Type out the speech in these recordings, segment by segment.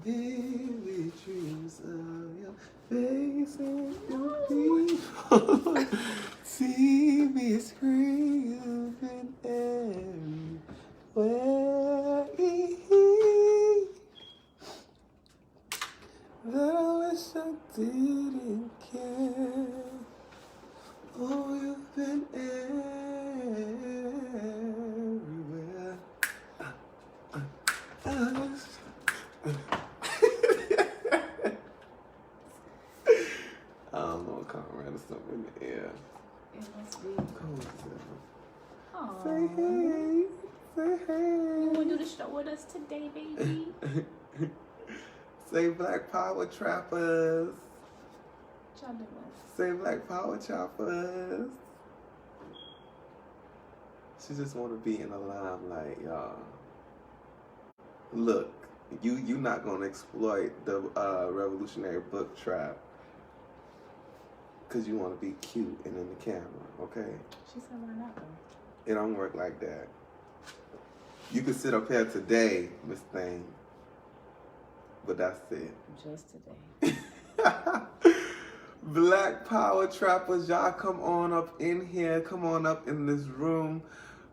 vivid dreams of your face and your people. TV screaming everywhere. That I wish I didn't care. Oh, you've been everywhere. I don't know, Conrad, or something in the air. It must be. Say hey. Say hey. You want to do the show with us today, baby? Say Black Power Trappers. What y'all doing? Say Black Power Trappers. She just want to be in the limelight, y'all. Look, you not gonna exploit the revolutionary book trap because you want to be cute and in the camera, okay? She said, why not, though? It don't work like that. You could sit up here today, Miss Thing, but that's it. Just today. Black Power Trappers, y'all come on up in here. Come on up in this room.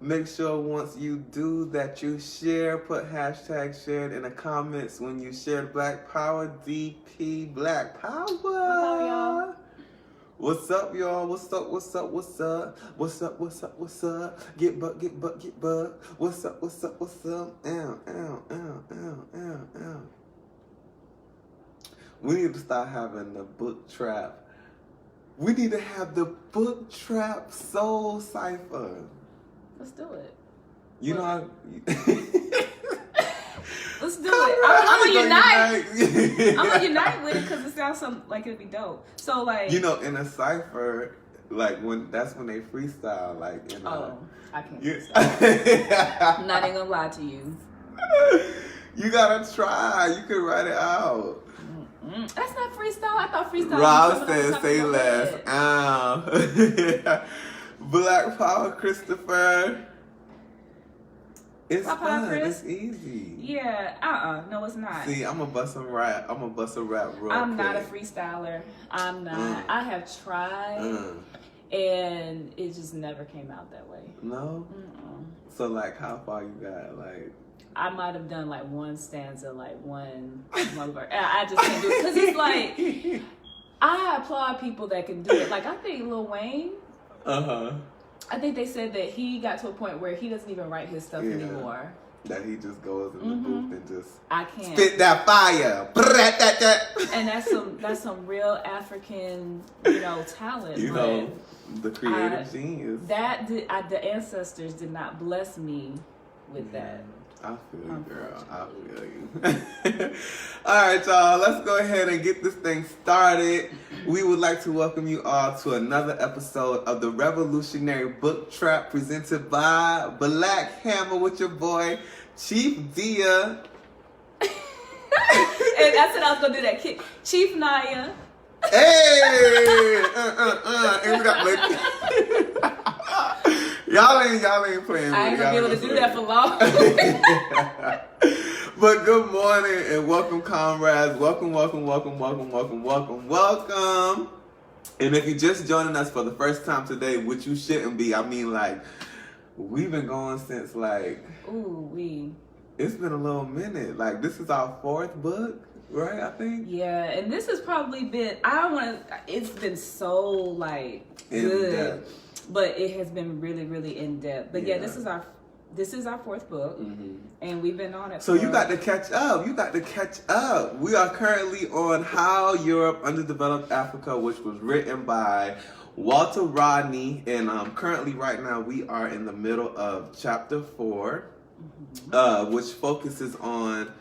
Make sure once you do that you share, put hashtag shared in the comments when you share Black Power, DP Black Power. Hello, y'all. What's up, y'all? What's up? What's up? What's up? What's up? What's up? What's up? Get buck, get buck, get buck. What's up? What's up? What's up? Ow, ow, ow, ow, ow, ow. We need to start having the book trap. We need to have the book trap soul cipher. Let's do it. You know how... Let's do it. I'm gonna unite. I'm gonna unite with it because it sounds like it'd be dope. So like, you know, in a cipher, like that's when they freestyle, like in I can't freestyle. I'm not even gonna lie to you. You gotta try. You can write it out. That's not freestyle. I thought freestyle. Rob says say less. Black Power Christopher. It's fun. Chris. It's easy. Yeah. No, it's not. See, I'm gonna bust a rap real I'm quick. not a freestyler. I'm not. I have tried, and it just never came out that way. No. So like, how far you got? Like, I might have done like one stanza, like one verse. I just can't do it because it's like I applaud people that can do it. Like I think Lil Wayne. I think they said that he got to a point where he doesn't even write his stuff anymore. That he just goes in the booth and just I can't spit that fire. And that's some real African, talent. You know, the creative genius. The ancestors did not bless me with that. I feel you, girl. I feel you. All right, y'all. Let's go ahead and get this thing started. We would like to welcome you all to another episode of the Revolutionary Book Trap presented by Black Hammer with your boy, Chief Dia. And I said I was going to do that kick. Chief Nyah. Hey! And we got Y'all ain't playing with I ain't gonna be able to do that for long. But good morning and welcome, comrades. Welcome. And if you're just joining us for the first time today, which you shouldn't be, I mean, like, we've been going since, like... It's been a little minute. Like, this is our fourth book, right, I think? Yeah, and this has probably been... It's been so, like, good. In-depth. But it has been really, really in-depth. But yeah, this is our fourth book, and we've been on it. So you got to catch up. We are currently on How Europe Underdeveloped Africa, which was written by Walter Rodney, and currently right now we are in the middle of chapter 4, which focuses on,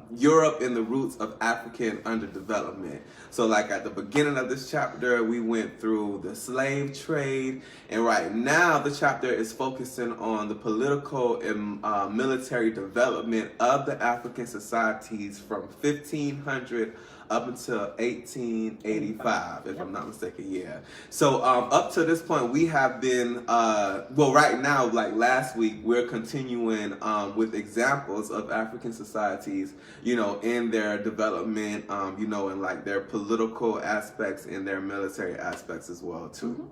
Europe and the roots of African underdevelopment. So like at the beginning of this chapter, we went through the slave trade. And right now, the chapter is focusing on the political and military development of the African societies from 1500 up until 1885, if I'm not mistaken. Yeah. So up to this point, we have been right now, like last week, we're continuing with examples of African societies, in their development, in like their political aspects and their military aspects as well too.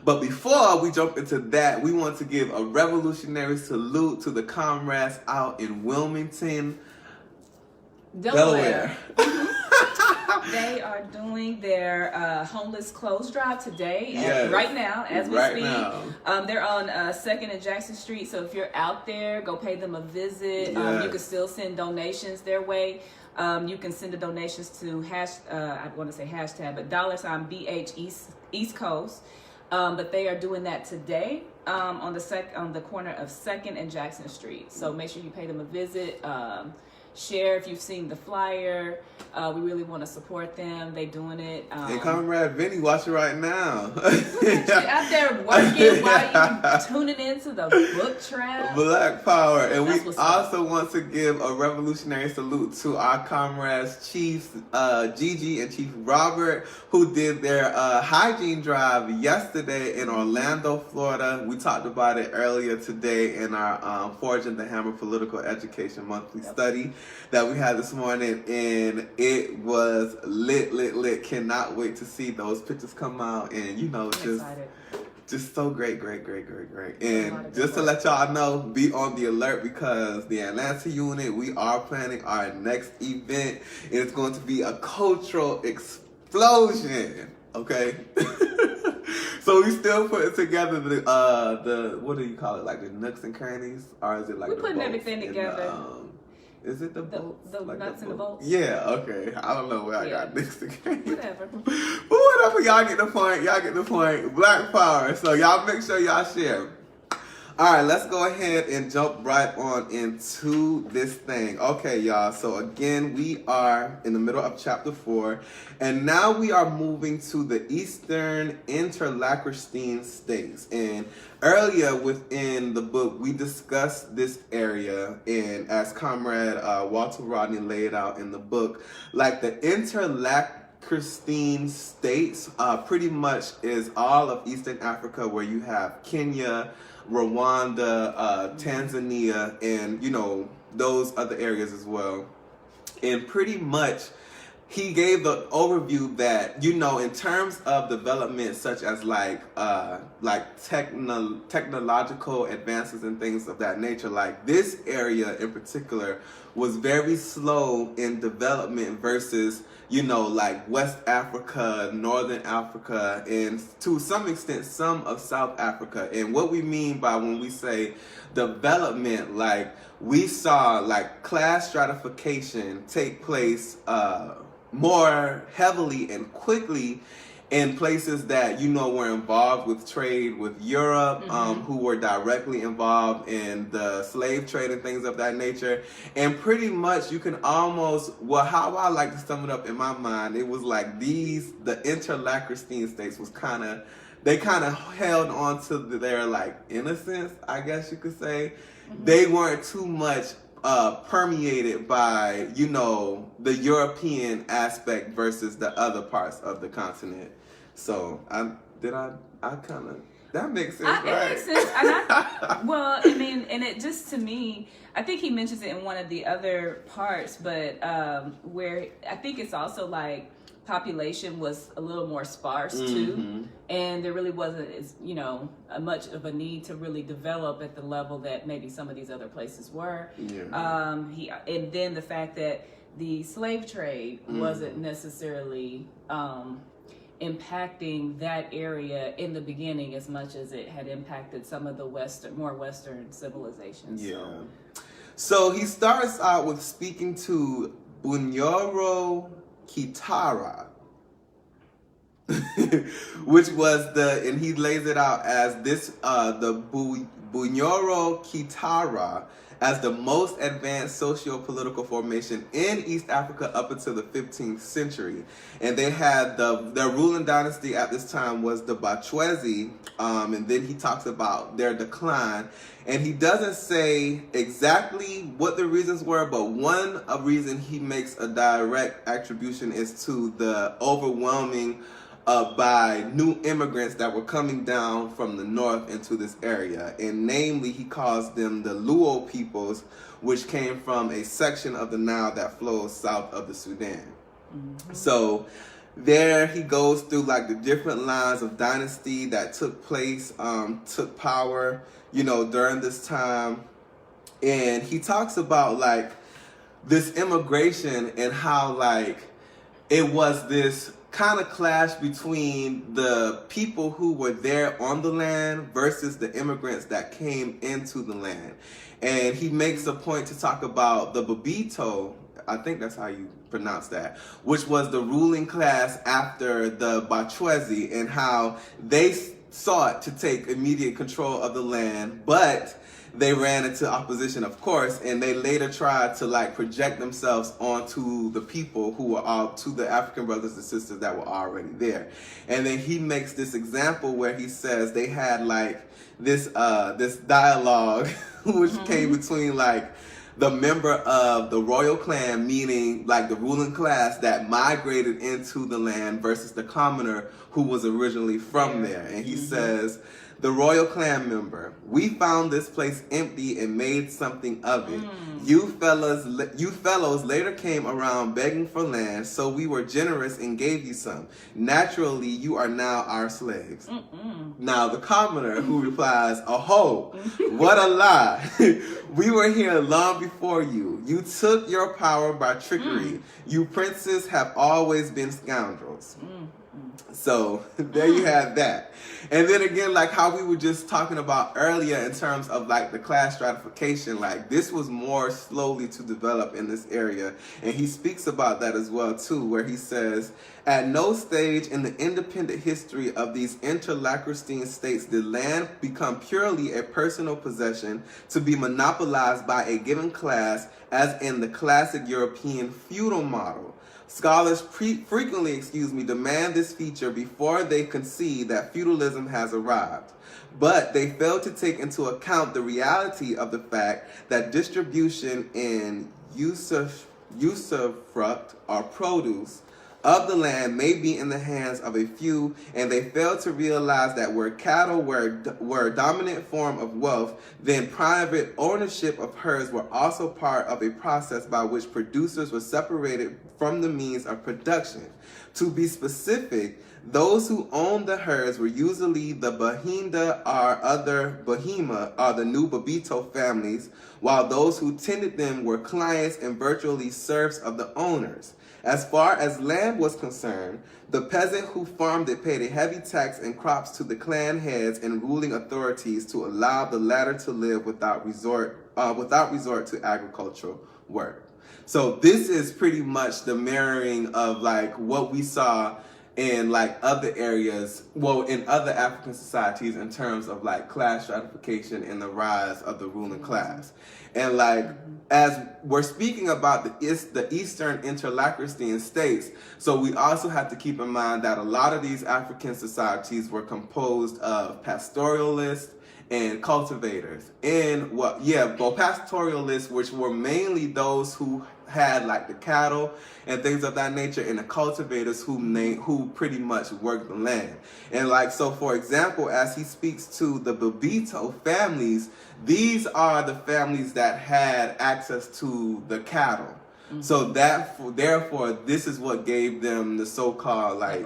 But before we jump into that, we want to give a revolutionary salute to the comrades out in Wilmington, Delaware. They are doing their homeless clothes drive today, right now, as we speak. They're on 2nd and Jackson Street, so if you're out there, go pay them a visit. You can still send donations their way. You can send the donations to I want to say hashtag, but $BH East Coast. But they are doing that today on the corner of 2nd and Jackson Street. So make sure you pay them a visit. Share if you've seen the flyer. We really want to support them. They doing it. And Comrade Vinny, watch it right now. Out there working while you tuning into the book trap. Black Power. And we also want to give a revolutionary salute to our comrades, Chiefs Gigi and Chief Robert, who did their hygiene drive yesterday in Orlando, Florida. We talked about it earlier today in our Forging the Hammer Political Education Monthly Study that we had this morning, and it was lit. Cannot wait to see those pictures come out, and just so great. And just to let y'all know, be on the alert, because the Atlanta unit, we are planning our next event, and it's going to be a cultural explosion. Okay. So we still putting together the what do you call it, like the nooks and crannies, or is it like we're putting everything together? Is it the bolts? The like nuts and the bolts? Yeah, okay. I don't know where I got this again. Whatever. But whatever, y'all get the point. Black Power. So y'all make sure y'all share. All right, let's go ahead and jump right on into this thing. Okay, y'all. So again, we are in the middle of chapter 4, and now we are moving to the Eastern Interlacustrine states. And earlier within the book, we discussed this area, and as Comrade Walter Rodney laid out in the book, like the Interlacustrine states pretty much is all of Eastern Africa, where you have Kenya, Rwanda, Tanzania, and those other areas as well. And pretty much he gave the overview that in terms of development, such as like technological advances and things of that nature, like this area in particular was very slow in development versus like West Africa, Northern Africa, and to some extent some of South Africa. And what we mean by when we say development, like we saw like class stratification take place more heavily and quickly in places that were involved with trade with Europe, who were directly involved in the slave trade and things of that nature. And pretty much you can almost, how I like to sum it up in my mind, it was like the Interlacustrine states was they kind of held on to their like innocence, I guess you could say. They weren't too much permeated by the European aspect versus the other parts of the continent. So that makes sense, right? It makes sense. And it just, to me, I think he mentions it in one of the other parts, but where I think it's also like population was a little more sparse too, and there really wasn't as much of a need to really develop at the level that maybe some of these other places were. And then the fact that the slave trade wasn't necessarily impacting that area in the beginning as much as it had impacted some of the more Western civilizations. So he starts out with speaking to Bunyoro Kitara, which was and he lays it out as this, the Bunyoro Kitara as the most advanced socio-political formation in East Africa up until the 15th century. And they had their ruling dynasty at this time was the Bachwezi, and then he talks about their decline. And he doesn't say exactly what the reasons were, but one reason he makes a direct attribution is to the overwhelming by new immigrants that were coming down from the north into this area. And namely, he calls them the Luo peoples, which came from a section of the Nile that flows south of the Sudan. Mm-hmm. So there he goes through like the different lines of dynasty that took place, took power, during this time. And he talks about like this immigration and how like it was this kind of clash between the people who were there on the land versus the immigrants that came into the land. And he makes a point to talk about the Babito, I think that's how you pronounce that, which was the ruling class after the Bachwezi, and how they sought to take immediate control of the land, but they ran into opposition, of course, and they later tried to like project themselves onto the people who were to the African brothers and sisters that were already there. And then he makes this example where he says they had like this dialogue which came between like the member of the royal clan, meaning like the ruling class that migrated into the land, versus the commoner who was originally from there. And he says, the royal clan member, we found this place empty and made something of it. You fellows later came around begging for land, so we were generous and gave you some. Naturally, you are now our slaves. Now the commoner who replies, "Aho, what a lie. We were here long before you. You took your power by trickery. You princes have always been scoundrels." So there you have that. And then again, like how we were just talking about earlier in terms of like the class stratification, like this was more slowly to develop in this area. And he speaks about that as well too, where he says, at no stage in the independent history of these interlacustrine states did land become purely a personal possession to be monopolized by a given class, as in the classic European feudal model. Scholars frequently demand this feature before they concede that feudalism has arrived. But they fail to take into account the reality of the fact that distribution in usufruct or produce of the land may be in the hands of a few, and they fail to realize that where cattle were a dominant form of wealth, then private ownership of herds were also part of a process by which producers were separated from the means of production. To be specific, those who owned the herds were usually the Bahinda or other Bahima or the new Babito families, while those who tended them were clients and virtually serfs of the owners. As far as land was concerned, the peasant who farmed it paid a heavy tax and crops to the clan heads and ruling authorities to allow the latter to live without resort to agricultural work. So this is pretty much the mirroring of like what we saw in like other areas, in other African societies in terms of like class stratification and the rise of the ruling class. And like, as we're speaking about the Eastern interlacustrine states, so we also have to keep in mind that a lot of these African societies were composed of pastoralists and cultivators. And pastoralists, which were mainly those who had like the cattle and things of that nature, and the cultivators who pretty much worked the land. And like, so for example, as he speaks to the Babito families, these are the families that had access to the cattle. So therefore, this is what gave them the so-called like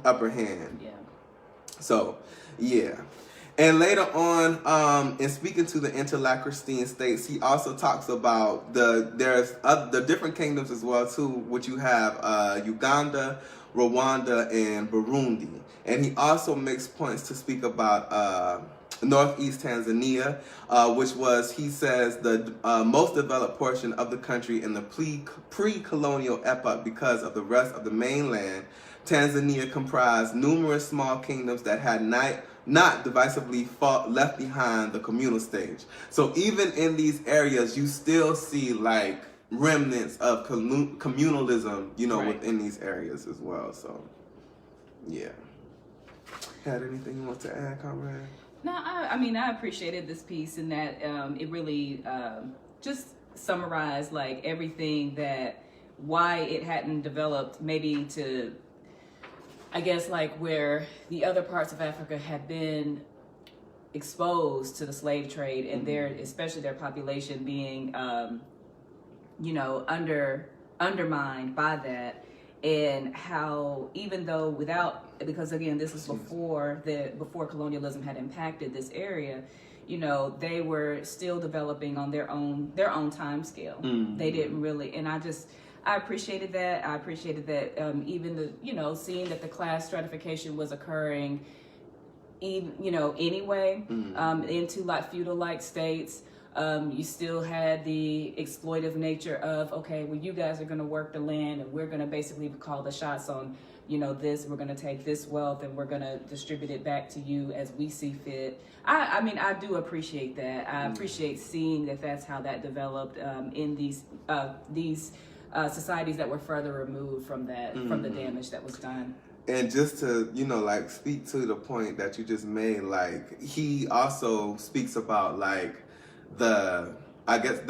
upper hand. Yeah. So, yeah. And later on, in speaking to the interlacustrine states, he also talks about the different kingdoms as well too, which you have Uganda, Rwanda, and Burundi. And he also makes points to speak about Northeast Tanzania, which was, he says, the most developed portion of the country in the pre-colonial epoch because of the rest of the mainland. Tanzania comprised numerous small kingdoms that had not divisively left behind the communal stage. So even in these areas, you still see like remnants of communalism, you know, right. within these areas as well. So, yeah. Had anything you want to add, comrade? No, I mean, I appreciated this piece in that it really just summarized like everything that why it hadn't developed maybe to, I guess, like where the other parts of Africa had been exposed to the slave trade and their, especially their population being, you know, undermined by that. And how even though because again, this is before colonialism had impacted this area, you know, they were still developing on their own time scale. They didn't really, and I appreciated that. I appreciated that even seeing that the class stratification was occurring, anyway, into like feudal-like states. You still had the exploitive nature of, okay, well, you guys are going to work the land and we're going to basically call the shots on, this, we're going to take this wealth and we're going to distribute it back to you as we see fit. I mean, I do appreciate that. I appreciate seeing that that's how that developed in these societies that were further removed from that, from the damage that was done. And just to, like speak to the point that you just made, like he also speaks about like the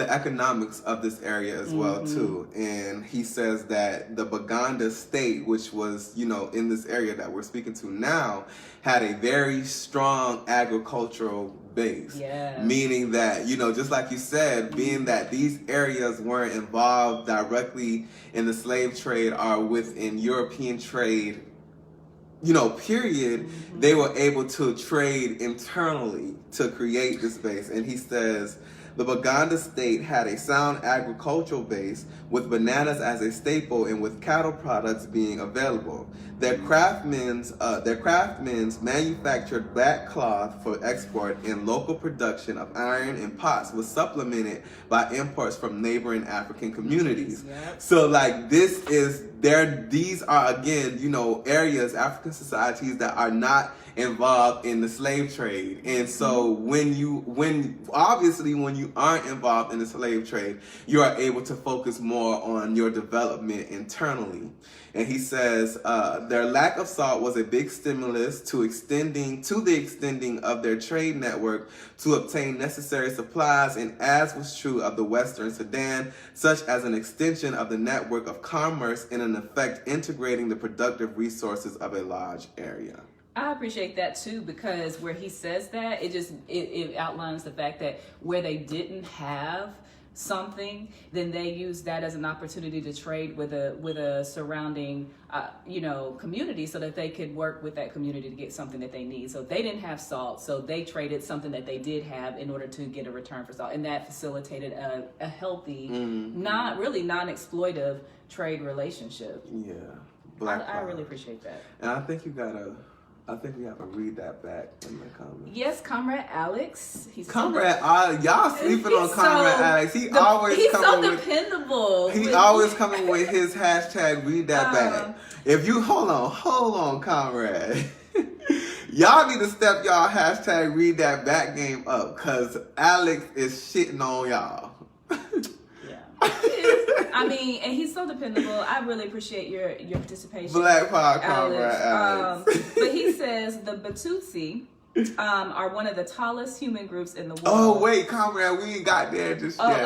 economics of this area as well too. And he says that the Baganda state, which was, in this area that we're speaking to now, had a very strong agricultural base. Yeah. Meaning that, just like you said, being that these areas weren't involved directly in the slave trade or within European trade, period, they were able to trade internally to create this base. And he says the Baganda state had a sound agricultural base with bananas as a staple and with cattle products being available. Their craftsmen manufactured black cloth for export, and local production of iron and pots was supplemented by imports from neighboring African communities. Yep. So like these are again, areas, African societies that are not involved in the slave trade. And so when you aren't involved in the slave trade, you are able to focus more on your development internally. And he says their lack of salt was a big stimulus to the extending of their trade network to obtain necessary supplies, and as was true of the Western Sudan, such as an extension of the network of commerce and in effect integrating the productive resources of a large area. I appreciate that too, because where he says that, it outlines the fact that where they didn't have something, then they used that as an opportunity to trade with a surrounding community, so that they could work with that community to get something that they need. So they didn't have salt, so they traded something that they did have in order to get a return for salt, and that facilitated a healthy, non-exploitive trade relationship. Yeah, I really appreciate that. And I think we have to read that back in the comments. Yes, Comrade Alex. Y'all sleeping on Comrade Alex. He's so dependable. He always coming with his hashtag read that back. If you hold on, Comrade. Y'all need to step y'all hashtag read that back game up, cause Alex is shitting on y'all. I mean, and he's so dependable. I really appreciate your participation. Black Power, Comrade Alex. But he says the Batutsi are one of the tallest human groups in the world. Oh wait, Comrade, we ain't got there just yet.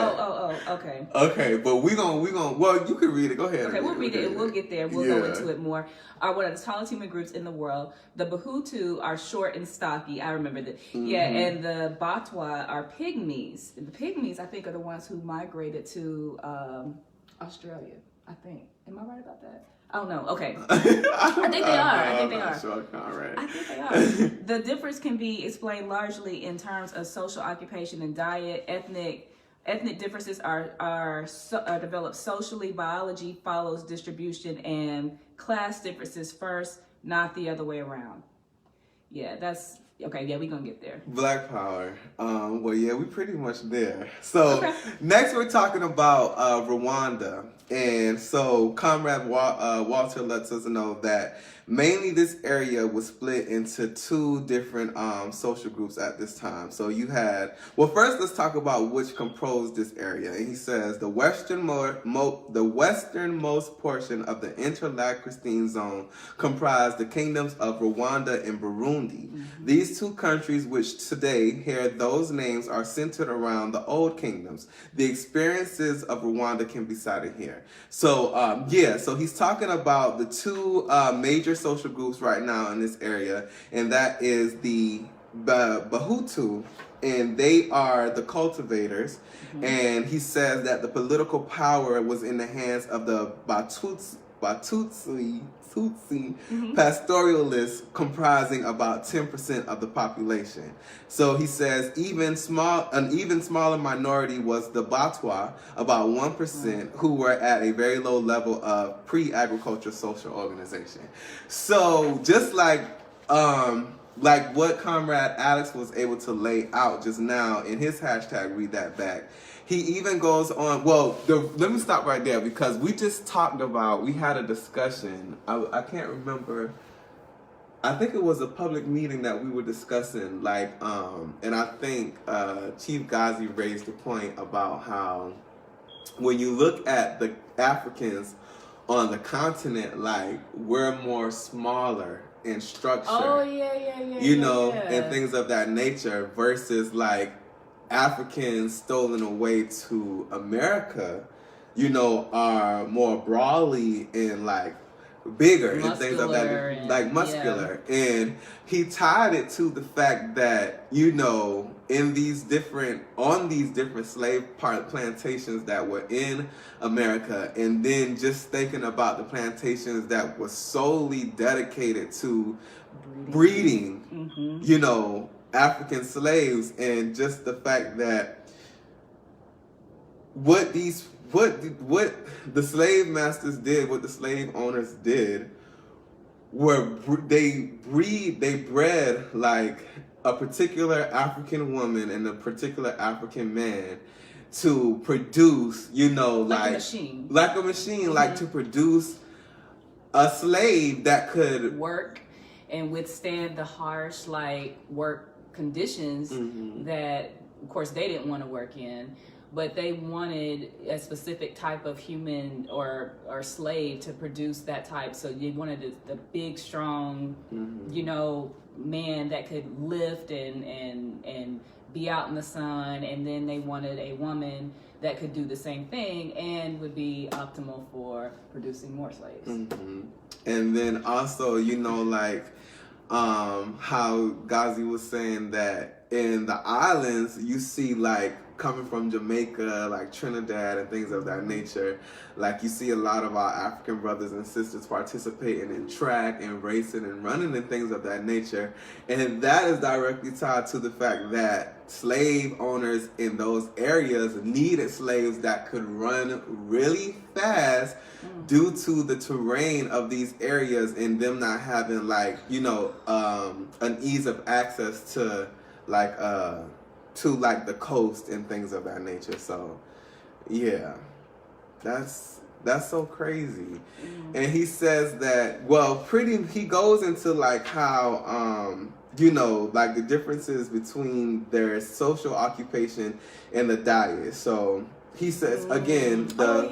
Okay. Okay, but we gonna. Well, you can read it. Go ahead. Okay, we'll read it and we'll get there. We'll go into it more. Are one of the tallest human groups in the world. The Bahutu are short and stocky. I remember that. Yeah, and the Batwa are pygmies. The pygmies, I think, are the ones who migrated to Australia. I think. Am I right about that? Oh no. Okay. I think they are. I think they are. Sure, Conrad. I think they are. The difference can be explained largely in terms of social occupation and diet. Ethnic differences are developed socially. Biology follows distribution, and class differences first, not the other way around. Yeah, that's okay. Yeah, we're gonna get there. Black Power. Well, yeah, we pretty much there. So next we're talking about Rwanda. And so Comrade Walter lets us know that Mainly, this area was split into two different social groups at this time. So you had, well, first let's talk about which composed this area. And he says the westernmost portion of the Interlac-Christine zone comprised the kingdoms of Rwanda and Burundi. Mm-hmm. These two countries, which today hear those names, are centered around the old kingdoms. The experiences of Rwanda can be cited here. So, so he's talking about the two major social groups right now in this area, and that is the Bahutu, and they are the cultivators. Mm-hmm. And he says that the political power was in the hands of the Batutsi mm-hmm. pastoralists, comprising about 10% of the population. So he says an even smaller minority was the Batwa, about 1%, mm-hmm. who were at a very low level of pre-agriculture social organization. So just like what Comrade Alex was able to lay out just now in his hashtag, read that back, he even goes on, let me stop right there, because we just talked about, we had a discussion, I can't remember, I think it was a public meeting that we were discussing, and I think Chief Ghazi raised the point about how when you look at the Africans on the continent, we're more smaller in structure. Oh, yeah. And things of that nature, versus Africans stolen away to America, are more broadly and bigger and things of that, muscular. Yeah. And he tied it to the fact that, on these different slave plantations that were in America, and then just thinking about the plantations that were solely dedicated to breeding, mm-hmm. African slaves, and just the fact that what the slave masters did, what the slave owners did, were they bred a particular African woman and a particular African man to produce, a machine, mm-hmm. To produce a slave that could work and withstand the harsh work conditions, mm-hmm. that of course they didn't want to work in, but they wanted a specific type of human or slave to produce that type. So you wanted the big, strong, mm-hmm. Man that could lift and be out in the sun, and then they wanted a woman that could do the same thing and would be optimal for producing more slaves. Mm-hmm. And then also, how Ghazi was saying that in the islands, you see coming from Jamaica, Trinidad and things of that nature, you see a lot of our African brothers and sisters participating in track and racing and running and things of that nature. And that is directly tied to the fact that slave owners in those areas needed slaves that could run really fast, due to the terrain of these areas and them not having an ease of access to the coast and things of that nature. So yeah, that's so crazy. Mm-hmm. And he says that, he goes into how the differences between their social occupation and the diet. So he says, again, the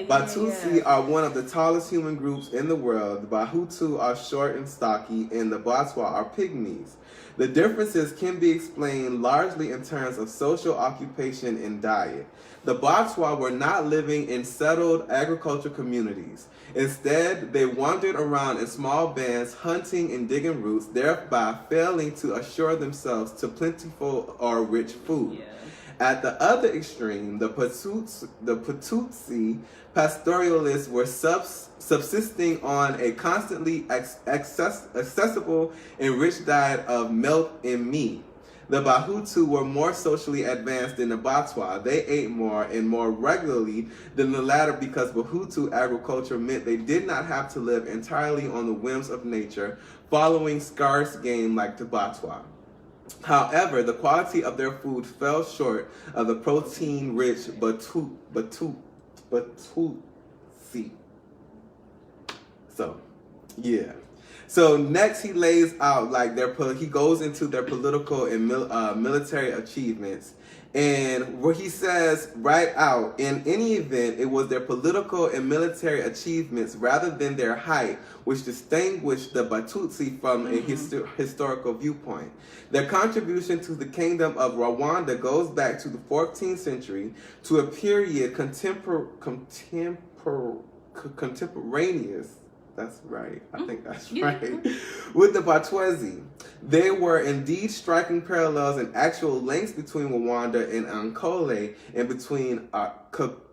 Batutsi are one of the tallest human groups in the world. The Bahutu are short and stocky, and the Batwa are pygmies. The differences can be explained largely in terms of social occupation and diet. The Batwa were not living in settled agricultural communities. Instead, they wandered around in small bands, hunting and digging roots, thereby failing to assure themselves to plentiful or rich food. Yeah. At the other extreme, the Patutsi pastoralists were subsisting on a constantly accessible and rich diet of milk and meat. The Bahutu were more socially advanced than the Batwa. They ate more and more regularly than the latter because Bahutu agriculture meant they did not have to live entirely on the whims of nature, following scarce game like the Batwa. However, the quality of their food fell short of the protein-rich Batutsi. So, yeah. So next he lays out like he goes into their political and military achievements. And where he says right out, in any event, it was their political and military achievements rather than their height which distinguished the Batutsi from a historical viewpoint. Their contribution to the kingdom of Rwanda goes back to the 14th century, to a period contemporaneous. That's right. I think that's right. With the Batutsi. There were indeed striking parallels and actual links between Rwanda and Ankole and between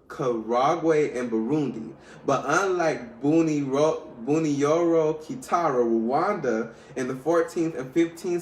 Karagwe and Burundi. But unlike Buniyoro Kitara, Rwanda in the 14th and 15th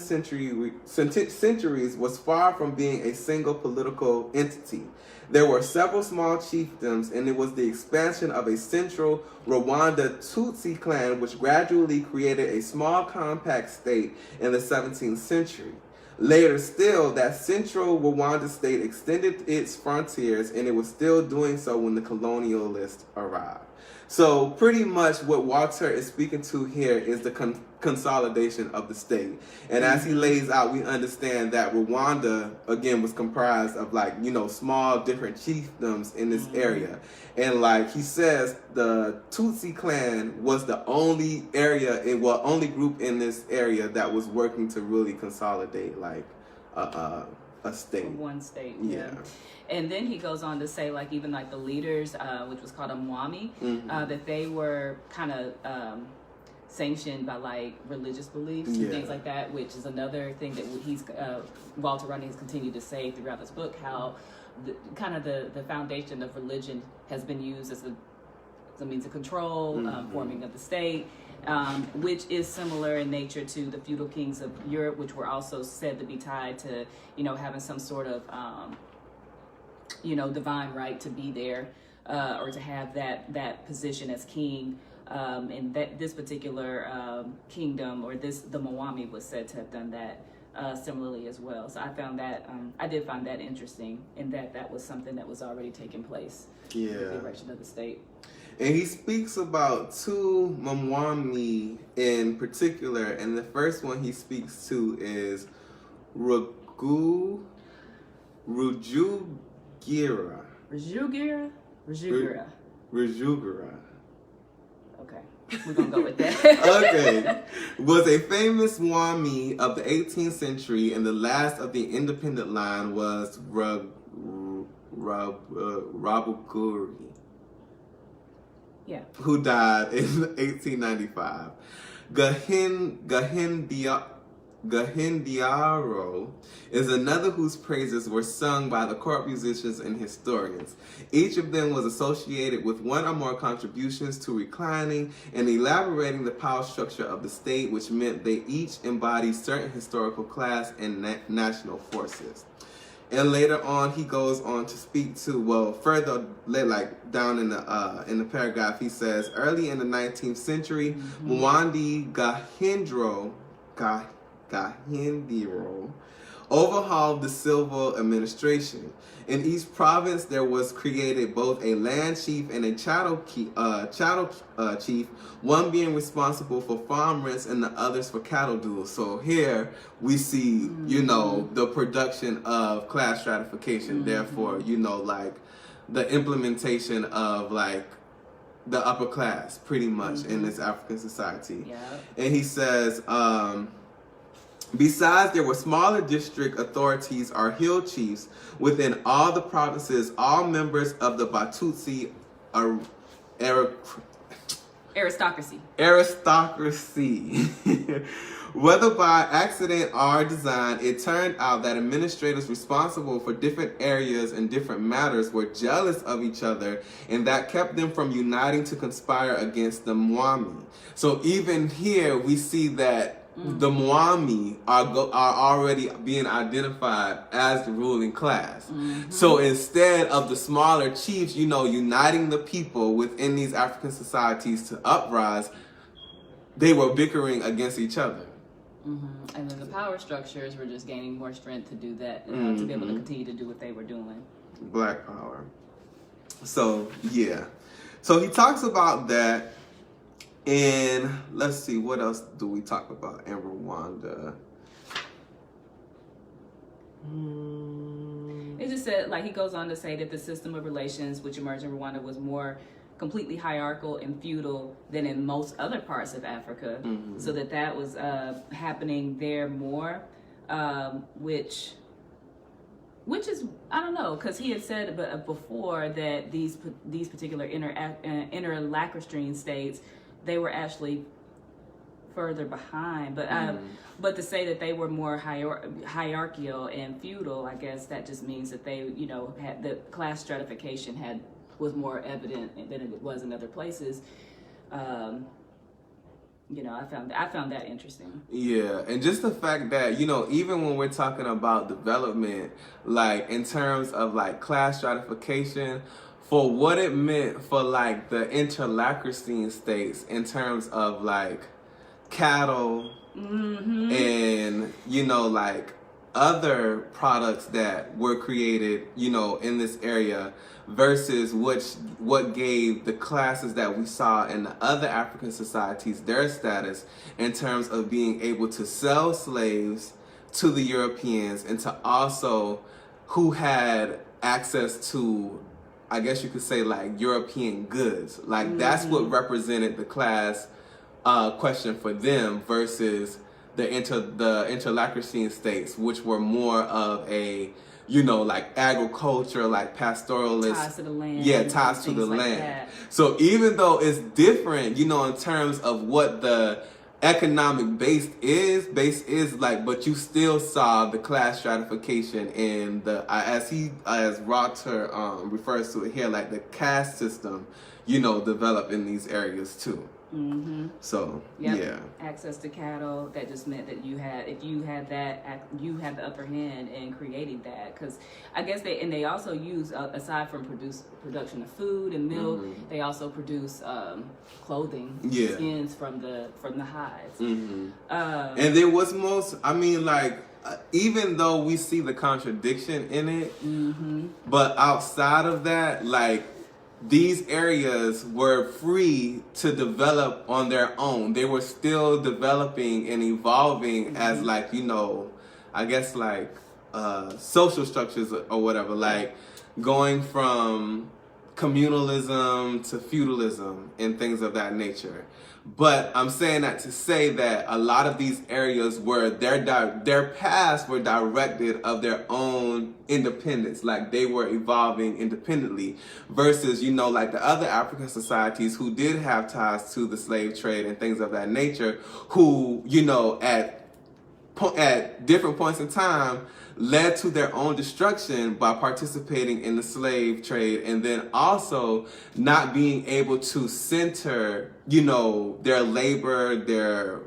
centuries was far from being a single political entity. There were several small chiefdoms, and it was the expansion of a central Rwanda Tutsi clan which gradually created a small compact state in the 17th century. Later still, that central Rwanda state extended its frontiers, and it was still doing so when the colonialists arrived. So pretty much what Walter is speaking to here is the consolidation of the state. And as he lays out, we understand that Rwanda, again, was comprised of small different chiefdoms in this area. And like he says, the Tutsi clan was the only only group in this area that was working to really consolidate a state. One state, yeah. And then he goes on to say, even the leaders, which was called a Mwami, that they were kind of sanctioned by religious beliefs and things like that, which is another thing that Walter Rodney has continued to say throughout this book, how the foundation of religion has been used as a means of control, forming of the state, which is similar in nature to the feudal kings of Europe, which were also said to be tied to, having some sort of, divine right to be there, or to have that position as king. And this particular kingdom, or the Mwami, was said to have done that similarly as well. So I found that I did find that interesting, in that was something that was already taking place. With the erection of the state. And he speaks about two Mwami in particular, and the first one he speaks to is Rujugira. Okay, we're gonna go with that. Okay. Was a famous Mwami of the 18th century, and the last of the independent line was Rabuguri. Yeah. Who died in 1895. Gahindiaro is another whose praises were sung by the court musicians and historians. Each of them was associated with one or more contributions to reclining and elaborating the power structure of the state, which meant they each embodied certain historical class and national forces. And later on, he goes on to speak to, further down in the paragraph, he says, early in the 19th century, Mwandi Gahindiro overhauled the civil administration. In each province, there was created both a land chief and a chattel chief, one being responsible for farm rents and the others for cattle dues. So here we see, the production of class stratification. Therefore, the implementation of the upper class, pretty much, in this African society. Yeah. And he says, besides, there were smaller district authorities or hill chiefs within all the provinces, all members of the Batutsi aristocracy. Whether by accident or design, it turned out that administrators responsible for different areas and different matters were jealous of each other, and that kept them from uniting to conspire against the Mwami. So even here, we see that the Mwami are already being identified as the ruling class. So instead of the smaller chiefs, uniting the people within these African societies to uprise, they were bickering against each other. And then the power structures were just gaining more strength to do that, to be able to continue to do what they were doing. Black power. So, yeah. So he talks about that. And let's see, what else do we talk about in Rwanda? It just said, like, he goes on to say that the system of relations which emerged in Rwanda was more completely hierarchical and feudal than in most other parts of Africa. So that was happening there more, which is, I don't know, because he had said before that these particular inner lacustrine states, they were actually further behind, but to say that they were more hierarchical and feudal, I guess that just means that they, had the class stratification was more evident than it was in other places. I found that interesting. Yeah, and just the fact that, even when we're talking about development, like in terms of like class stratification, for what it meant for like the interlacustrine states in terms of like cattle and like other products that were created in this area versus what gave the classes that we saw in the other African societies their status in terms of being able to sell slaves to the Europeans and to also who had access to, I guess you could say, like European goods. Like that's what represented the class question for them versus the interlacustrine states, which were more of a like agriculture, like pastoralist, ties to the land. Yeah, ties to the like land. That. So even though it's different, in terms of what the economic base is like, but you still saw the class stratification in the as Rotter refers to it here, like the caste system, develop in these areas too. So yeah, access to cattle, that just meant that if you had that, you had the upper hand in creating that, because I guess they also use, aside from production of food and milk, they also produce clothing, skins from the hides. And there was even though we see the contradiction in it, but outside of that, like, these areas were free to develop on their own. They were still developing and evolving as like, I guess like social structures or whatever, like going from communalism to feudalism and things of that nature. But I'm saying that to say that a lot of these areas were their paths were directed of their own independence, like they were evolving independently, versus like the other African societies who did have ties to the slave trade and things of that nature, who at different points in time led to their own destruction by participating in the slave trade, and then also not being able to center, their labor, their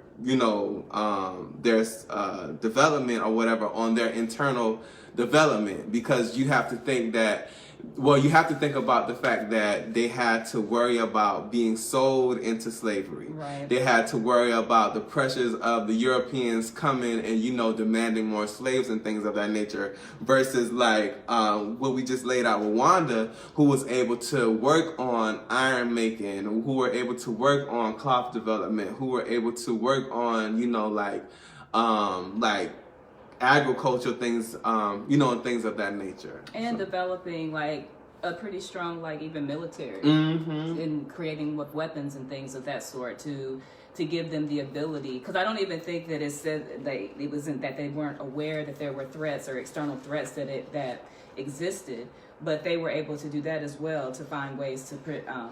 development or whatever on their internal development, because you have to think about the fact that they had to worry about being sold into slavery. Right. They had to worry about the pressures of the Europeans coming and, demanding more slaves and things of that nature, versus like what we just laid out with Wanda, who was able to work on iron making, who were able to work on cloth development, who were able to work on, like agriculture things, and things of that nature. And developing like a pretty strong, like even military, and creating with weapons and things of that sort to give them the ability. Because I don't even think that it said it wasn't that they weren't aware that there were threats or external threats that existed, but they were able to do that as well, to find ways to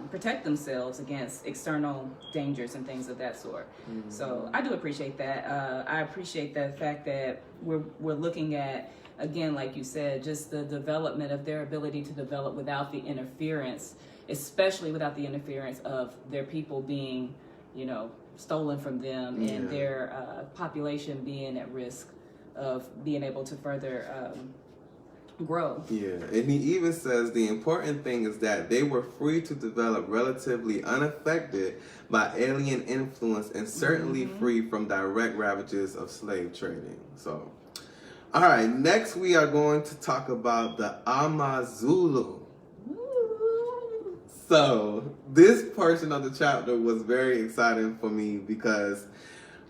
protect themselves against external dangers and things of that sort. So I do appreciate that. I appreciate the fact that we're looking at, again, like you said, just the development of their ability to develop without the interference, especially without the interference of their people being, stolen from them, and their population being at risk of being able to further grow. Yeah, and he even says the important thing is that they were free to develop relatively unaffected by alien influence and certainly free from direct ravages of slave trading. So, all right, next we are going to talk about the Amazulu. So this portion of the chapter was very exciting for me because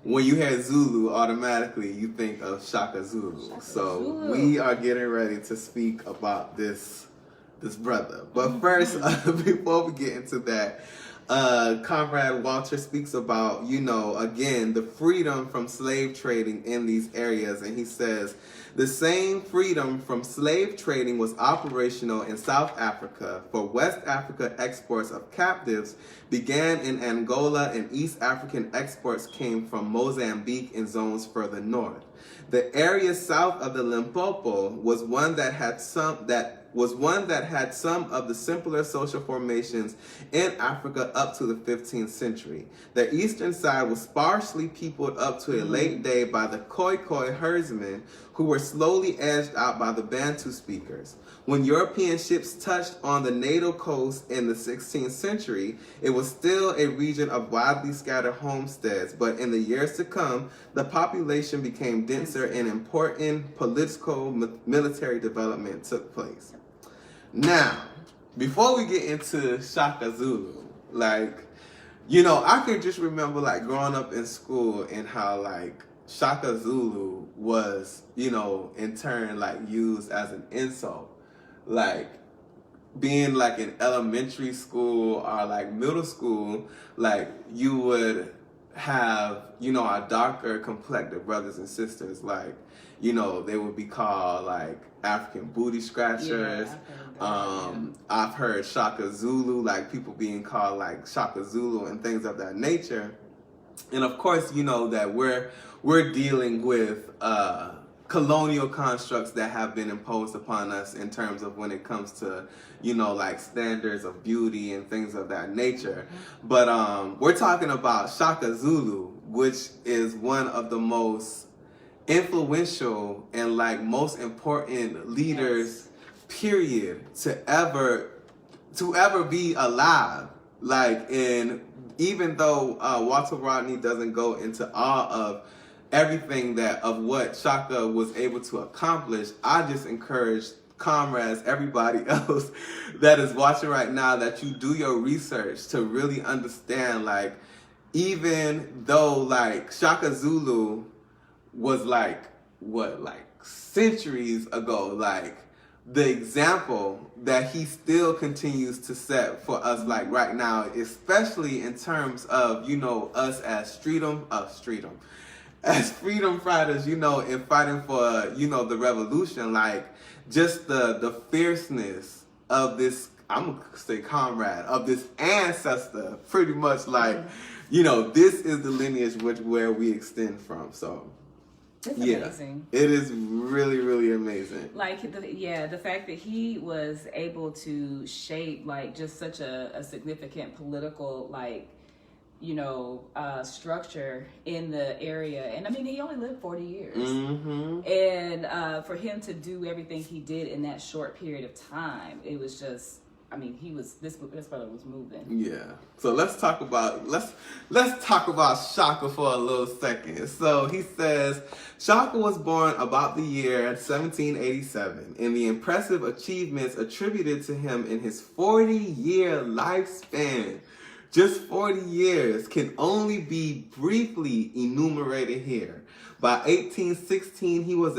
when you hear Zulu, automatically you think of Shaka Zulu. So we are getting ready to speak about this brother. But first, before we get into that, Comrade Walter speaks about, again, the freedom from slave trading in these areas. And he says, the same freedom from slave trading was operational in South Africa. For West Africa, exports of captives began in Angola, and East African exports came from Mozambique and zones further north. The area south of the Limpopo was one that had some of the simpler social formations in Africa up to the 15th century. The eastern side was sparsely peopled up to a late day by the Khoi herdsmen, who were slowly edged out by the Bantu speakers. When European ships touched on the Natal coast in the 16th century, it was still a region of widely scattered homesteads, but in the years to come, the population became denser and important politico-military development took place. Now, before we get into Shaka Zulu, I can just remember growing up in school and how Shaka Zulu was, in turn used as an insult. Being in elementary school or middle school, you would have, our darker complected brothers and sisters, they would be called African booty scratchers. Yeah, I've heard Shaka Zulu, people being called Shaka Zulu and things of that nature. And of course, that we're dealing with colonial constructs that have been imposed upon us in terms of when it comes to, standards of beauty and things of that nature. But we're talking about Shaka Zulu, which is one of the most influential and most important leaders, period, to ever be alive. And even though Walter Rodney doesn't go into all of everything of what Shaka was able to accomplish, I just encourage comrades, everybody else that is watching right now, that you do your research to really understand, even though Shaka Zulu was centuries ago, the example that he still continues to set for us right now, especially in terms of, us as freedom fighters, in fighting for, the revolution, just the fierceness of this, I'm gonna say comrade, of this ancestor, pretty much this is the lineage where we extend from. So it's amazing. It is really, really amazing. The fact that he was able to shape just such a significant political structure in the area. And I mean, he only lived 40 years. And for him to do everything he did in that short period of time, it was just, this brother was moving. Yeah. So let's talk about Shaka for a little second. So he says, Shaka was born about the year 1787, and the impressive achievements attributed to him in his 40-year lifespan, just 40 years, can only be briefly enumerated here. By 1816, he was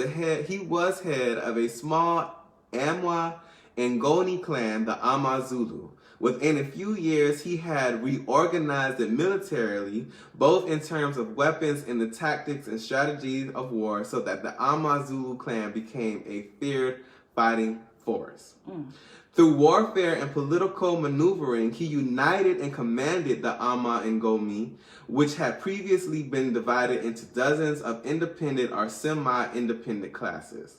head of a small Amwa Ngoni clan, the Amazulu. Within a few years, he had reorganized it militarily, both in terms of weapons and the tactics and strategies of war, so that the Amazulu clan became a feared fighting force. Through warfare and political maneuvering, he united and commanded the Ama Ngomi, which had previously been divided into dozens of independent or semi-independent classes.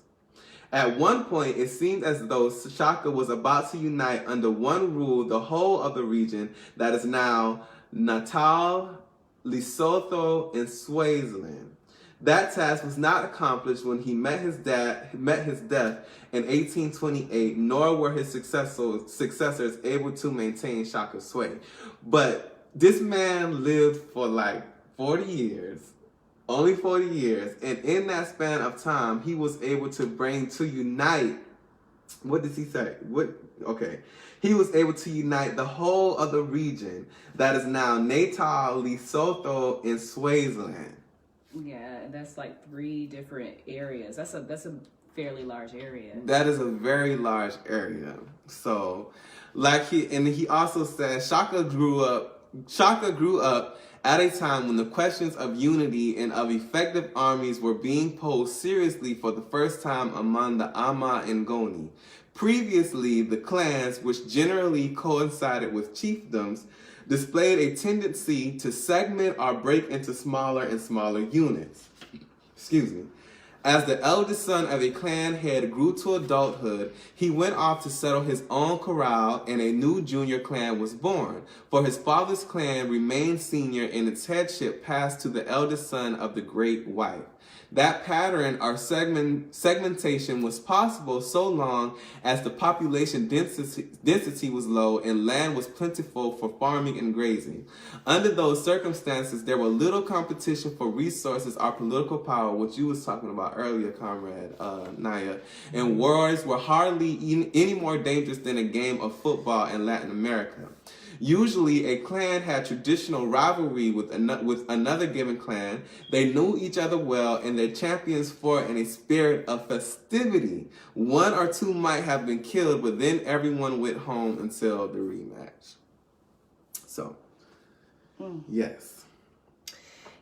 At one point, it seemed as though Shaka was about to unite under one rule the whole of the region that is now Natal, Lesotho, and Swaziland. That task was not accomplished when he met his death in 1828, nor were his successors able to maintain Shaka's sway. But this man lived for 40 years. Only 40 years. And in that span of time, he was able to unite, what does he say? he was able to unite the whole of the region that is now Natal, Lesotho, and Swaziland. Yeah, that's like 3 different areas. That's a fairly large area. That is a very large area. So, he also said Shaka grew up at a time when the questions of unity and of effective armies were being posed seriously for the first time among the Ama and Ngoni. Previously, the clans, which generally coincided with chiefdoms, displayed a tendency to segment or break into smaller and smaller units. Excuse me. As the eldest son of a clan head grew to adulthood, he went off to settle his own corral and a new junior clan was born, for his father's clan remained senior and its headship passed to the eldest son of the great wife. That pattern or segmentation was possible so long as the population density was low and land was plentiful for farming and grazing. Under those circumstances, there were little competition for resources or political power, which you was talking about earlier, Comrade Nyah, and wars were hardly any more dangerous than a game of football in Latin America. Usually, a clan had traditional rivalry with another given clan. They knew each other well, and their champions fought in a spirit of festivity. 1 or 2 might have been killed, but then everyone went home until the rematch. So, yes.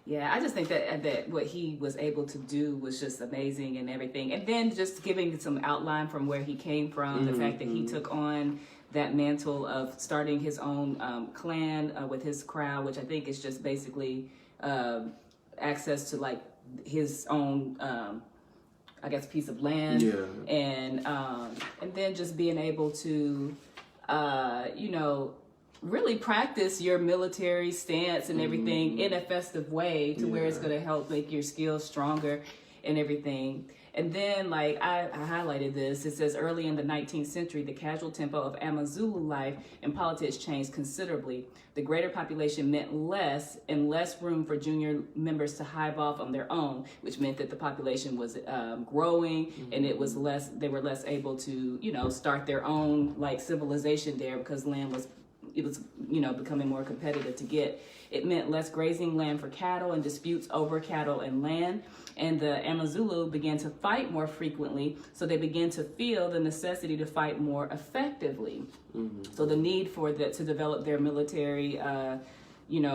Yeah, I just think that what he was able to do was just amazing and everything. And then just giving some outline from where he came from, the fact that he took on that mantle of starting his own clan with his crowd, which I think is just basically access to like his own, I guess, piece of land. Yeah. And then just being able to, really practice your military stance and everything in a festive way to where it's going to help make your skills stronger and everything. And then, like, I highlighted this. It says, early in the 19th century, the casual tempo of Amazulu life and politics changed considerably. The greater population meant less and less room for junior members to hive off on their own, which meant that the population was growing and it was less. They were less able to, start their own like civilization there because land was becoming more competitive to get. It meant less grazing land for cattle and disputes over cattle and land. And the Amazulu began to fight more frequently, so they began to feel the necessity to fight more effectively. So the need to develop their military,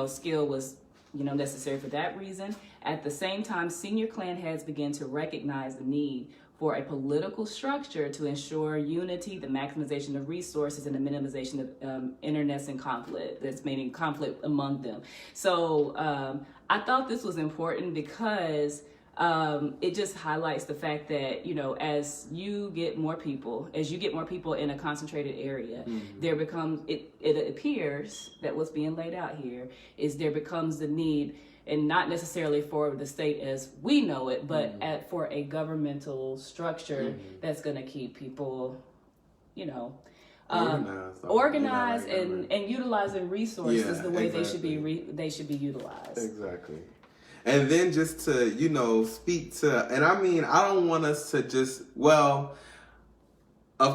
skill was, necessary for that reason. At the same time, senior clan heads began to recognize the need for a political structure to ensure unity, the maximization of resources, and the minimization of internecine conflict, that's meaning conflict among them. So I thought this was important because it just highlights the fact that, as you get more people in a concentrated area, there becomes, it appears that what's being laid out here is there becomes the need, and not necessarily for the state as we know it, but for a governmental structure that's going to keep people, organized and utilizing resources the way they should be utilized. Exactly. And then just to, speak to, and I mean, I don't want us to just, of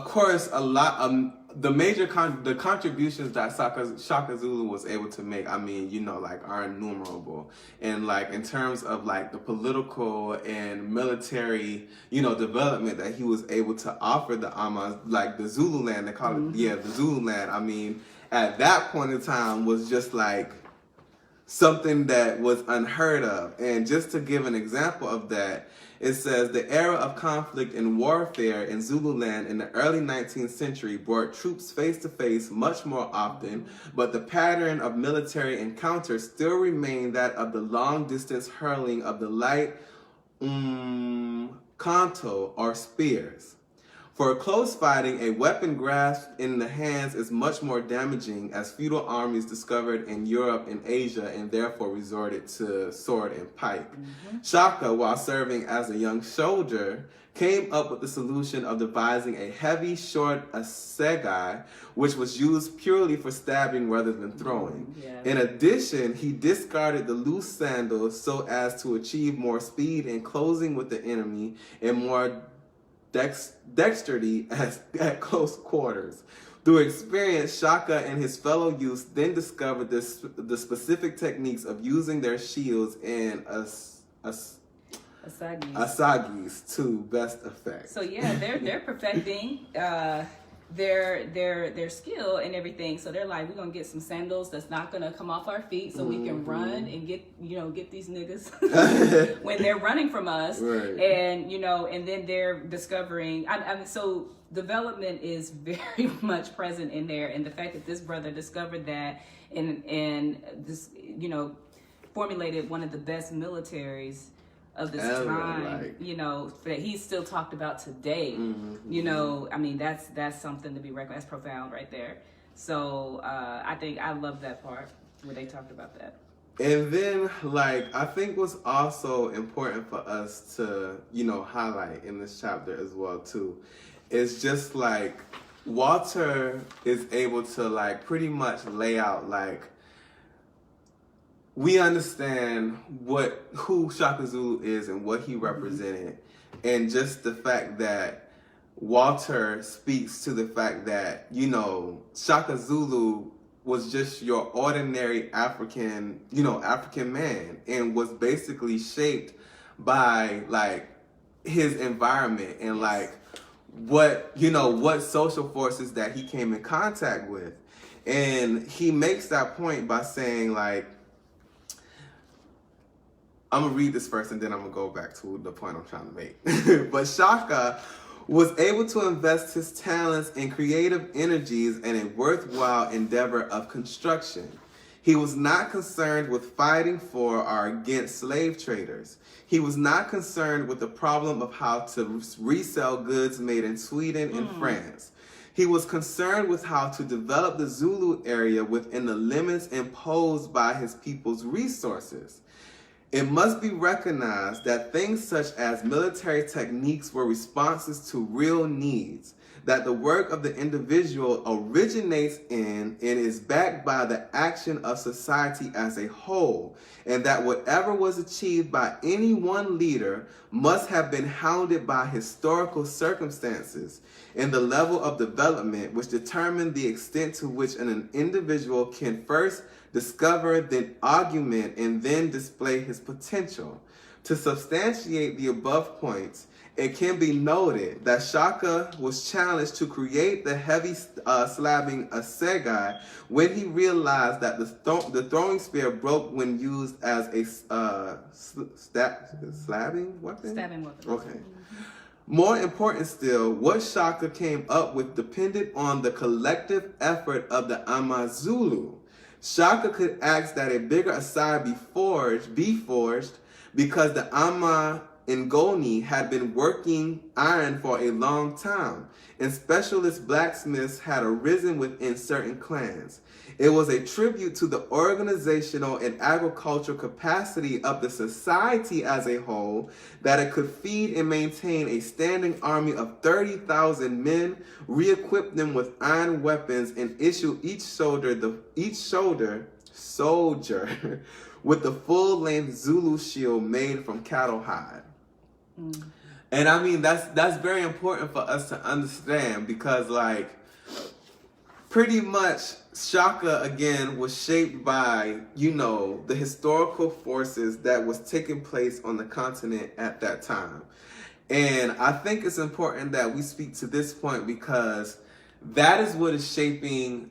course, a lot, the contributions that Shaka Zulu was able to make, I mean, are innumerable. And in terms of the political and military, development that he was able to offer the Amas, the Zulu land, they call it, the Zulu land. I mean, at that point in time was just something that was unheard of. And just to give an example of that, it says the era of conflict and warfare in Zululand in the early 19th century brought troops face to face much more often, but the pattern of military encounters still remained that of the long distance hurling of the light kanto or spears. For close fighting, a weapon grasped in the hands is much more damaging, as feudal armies discovered in Europe and Asia and therefore resorted to sword and pike. Shaka, while serving as a young soldier, came up with the solution of devising a heavy, short assegai, which was used purely for stabbing rather than throwing. In addition, he discarded the loose sandals so as to achieve more speed in closing with the enemy and more dexterity at close quarters. Through experience, Shaka and his fellow youths then discovered the specific techniques of using their shields and asagis to best effect. So yeah, they're perfecting their skill and everything. So they're like, we're gonna get some sandals that's not gonna come off our feet, so we can run and get these niggas when they're running from us. Right. And and then they're discovering. I mean, so development is very much present in there, and the fact that this brother discovered that and this formulated one of the best militaries of this time, that he's still talked about today. I mean, that's something to be recognized. That's profound right there. So I love that part where they talked about that. And then, I think what's also important for us to, highlight in this chapter as well, too, is just, Walter is able to, pretty much lay out, we understand who Shaka Zulu is and what he represented, and just the fact that Walter speaks to the fact that, Shaka Zulu was just your ordinary African man, and was basically shaped by his environment and what social forces that he came in contact with. And he makes that point by saying I'm going to read this first and then I'm going to go back to the point I'm trying to make. But Shaka was able to invest his talents in creative energies in a worthwhile endeavor of construction. He was not concerned with fighting for or against slave traders. He was not concerned with the problem of how to resell goods made in Sweden and France. He was concerned with how to develop the Zulu area within the limits imposed by his people's resources. It must be recognized that things such as military techniques were responses to real needs, that the work of the individual originates in and is backed by the action of society as a whole, and that whatever was achieved by any one leader must have been hounded by historical circumstances and the level of development which determine the extent to which an individual can first discover, then augment, and then display his potential. To substantiate the above points, it can be noted that Shaka was challenged to create the heavy slabbing assegai when he realized that the throwing spear broke when used as a slabbing weapon? Stabbing weapon. Okay. More important still, what Shaka came up with depended on the collective effort of the Amazulu. Shaka could ask that a bigger aside be forged because the Ama Ngoni had been working iron for a long time, and specialist blacksmiths had arisen within certain clans. It was a tribute to the organizational and agricultural capacity of the society as a whole that it could feed and maintain a standing army of 30,000 men, re-equip them with iron weapons, and issue each soldier with the full-length Zulu shield made from cattle hide. And I mean, that's very important for us to understand, because pretty much Shaka again was shaped by, the historical forces that was taking place on the continent at that time. And I think it's important that we speak to this point, because that is what is shaping,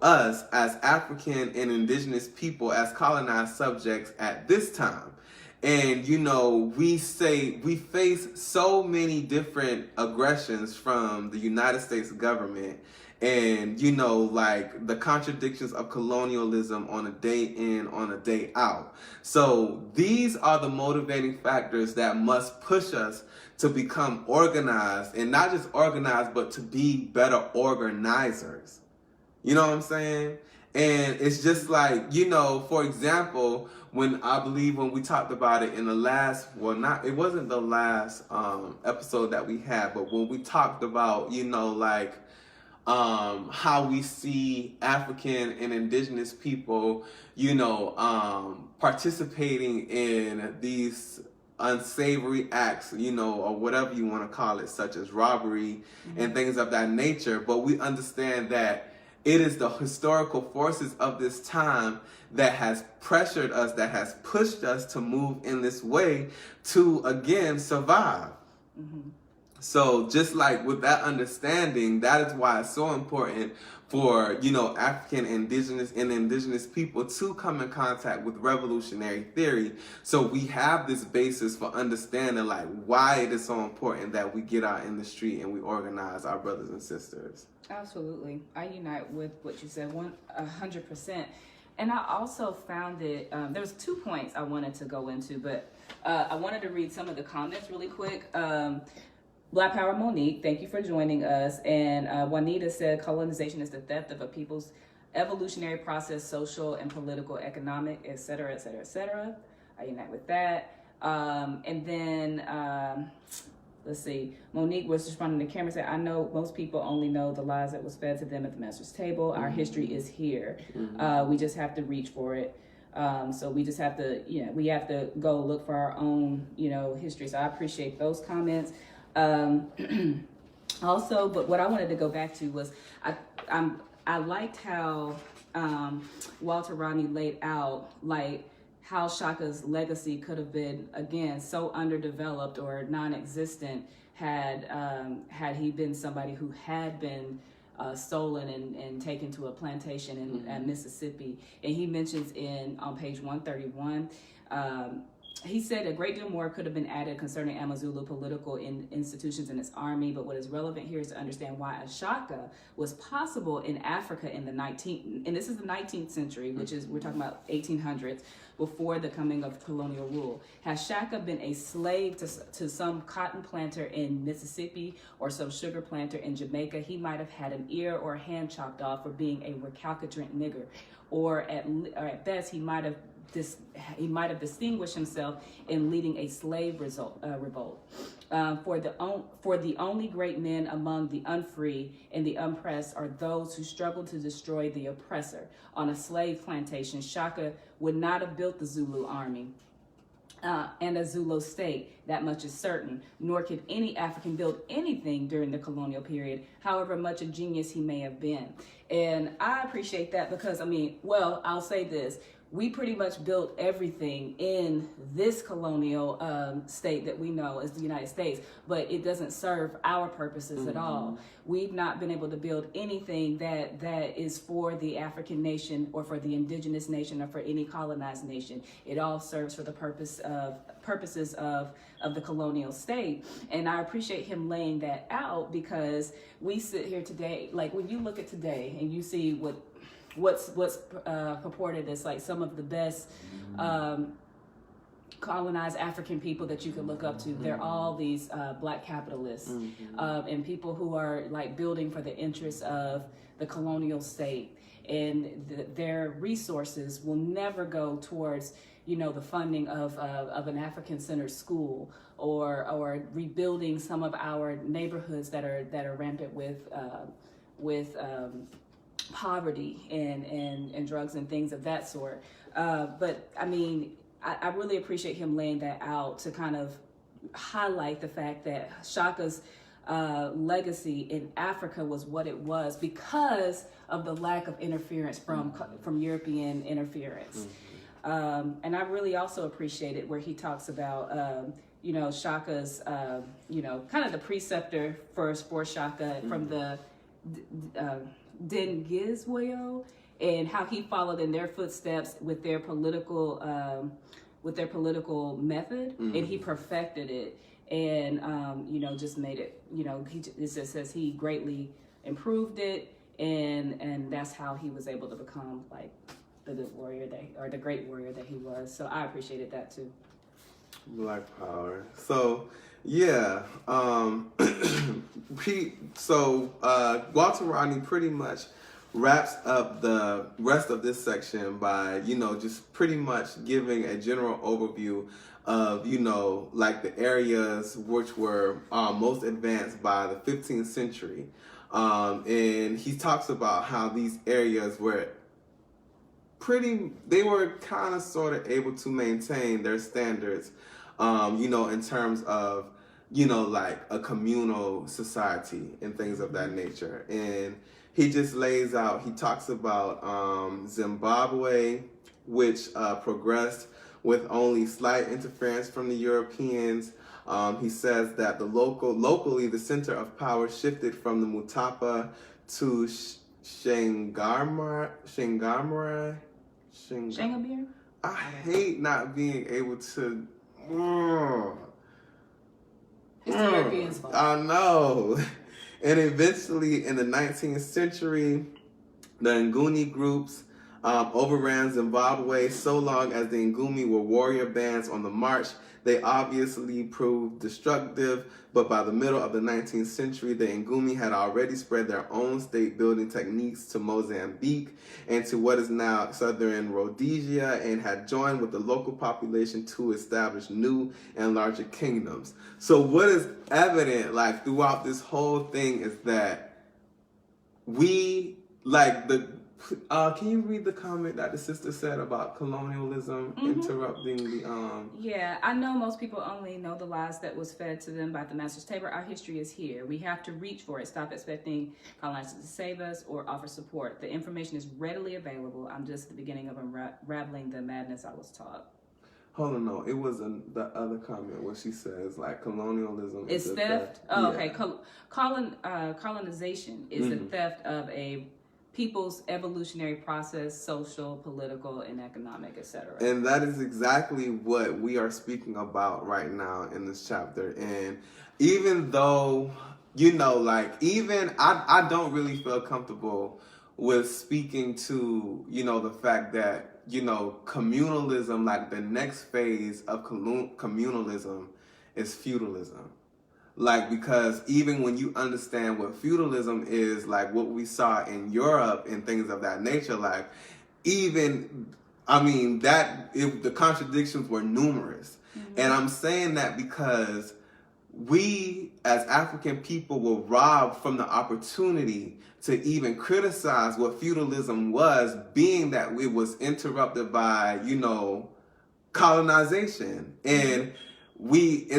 us as African and indigenous people, as colonized subjects at this time. And, we face so many different aggressions from the United States government, and, the contradictions of colonialism on a day in, on a day out. So these are the motivating factors that must push us to become organized, and not just organized, but to be better organizers. You know what I'm saying? And it's just for example, when we talked about it in the last, it wasn't the last episode that we had, but when we talked about, how we see African and indigenous people, participating in these unsavory acts, or whatever you want to call it, such as robbery and things of that nature. But we understand that it is the historical forces of this time that has pressured us, that has pushed us to move in this way to, again, survive. So just like with that understanding, that is why it's so important for, African indigenous people to come in contact with revolutionary theory. So we have this basis for understanding like why it is so important that we get out in the street and we organize our brothers and sisters. Absolutely. I unite with what you said 100%. And I also found it, there's 2 points I wanted to go into, but I wanted to read some of the comments really quick. Black Power Monique, thank you for joining us. And Juanita said, colonization is the theft of a people's evolutionary process, social and political, economic, et cetera, et cetera, et cetera. I unite with that. And then, let's see, Monique was responding to camera, said, I know most people only know the lies that was fed to them at the master's table. Our history is here. We just have to reach for it. So we just have to, we have to go look for our own, history. So I appreciate those comments. Also, but what I wanted to go back to was I liked how Walter Rodney laid out like how Shaka's legacy could have been, again, so underdeveloped or non-existent had he been somebody who had been stolen and taken to a plantation in Mississippi. And he mentions on page 131, he said a great deal more could have been added concerning Amazulu political institutions and its army, but what is relevant here is to understand why a Shaka was possible in Africa in the 19th century, which is, we're talking about 1800s, before the coming of colonial rule. Has Shaka been a slave to some cotton planter in Mississippi or some sugar planter in Jamaica, he might have had an ear or a hand chopped off for being a recalcitrant nigger, or at best he might have distinguished himself in leading a slave revolt. For the only great men among the unfree and the oppressed are those who struggle to destroy the oppressor. On a slave plantation, Shaka would not have built the Zulu army and a Zulu state, that much is certain, nor could any African build anything during the colonial period, however much a genius he may have been. And I appreciate that because, I'll say this. We pretty much built everything in this colonial state that we know as the United States, but it doesn't serve our purposes at all. We've not been able to build anything that is for the African nation or for the indigenous nation or for any colonized nation. It all serves for the purposes of the colonial state. And I appreciate him laying that out because we sit here today, like when you look at today and you see what's purported as like some of the best colonized African people that you could look up to. They're all these black capitalists and people who are like building for the interests of the colonial state, and their resources will never go towards the funding of an African-centered school or rebuilding some of our neighborhoods that are rampant with poverty and drugs and things of that sort. But I really appreciate him laying that out to kind of highlight the fact that Shaka's legacy in Africa was what it was because of the lack of interference from European interference. And I really also appreciate it where he talks about Shaka's kind of the preceptor for Shaka from the Dengizwayo, and how he followed in their footsteps with their political method, and he perfected it, and just made it. It just says he greatly improved it, and that's how he was able to become like the good warrior the great warrior that he was. So I appreciated that too. Black power. So yeah, Walter Rodney pretty much wraps up the rest of this section by, just pretty much giving a general overview of, like the areas which were most advanced by the 15th century. And he talks about how these areas were they were kind of sort of able to maintain their standards in terms of, like a communal society and things of that nature. And he just he talks about Zimbabwe, which progressed with only slight interference from the Europeans. He says that locally, the center of power shifted from the Mutapa to Shangamra. I hate not being able to. It's the Europeans' fault. I know. And eventually, in the 19th century, the Nguni groups overran Zimbabwe. So long as the Nguni were warrior bands on the march, they obviously proved destructive, but by the middle of the 19th century, the Nguni had already spread their own state-building techniques to Mozambique and to what is now southern Rhodesia, and had joined with the local population to establish new and larger kingdoms. So what is evident, like, throughout this whole thing is that we, like, can you read the comment that the sister said about colonialism interrupting the Yeah, I know most people only know the lies that was fed to them by the master's table. Our history is here. We have to reach for it. Stop expecting colonizers to save us or offer support. The information is readily available. I'm just at the beginning of unraveling the madness I was taught. Hold on, no. It was the other comment where she says, like, colonialism is theft. Oh, yeah. Okay. Colonization is the theft of a people's evolutionary process, social, political, and economic, etc. And that is exactly what we are speaking about right now in this chapter. And even though, I don't really feel comfortable with speaking to, the fact that, communalism, like the next phase of communalism is feudalism. Like, because even when you understand what feudalism is, like what we saw in Europe and things of that nature, like the contradictions were numerous. And I'm saying that because we as African people were robbed from the opportunity to even criticize what feudalism was, being that it was interrupted by, colonization. And we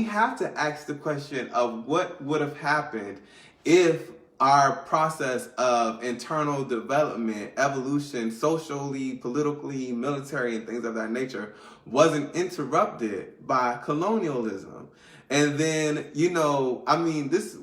have to ask the question of what would have happened if our process of internal development, evolution, socially, politically, military, and things of that nature wasn't interrupted by colonialism. And then, this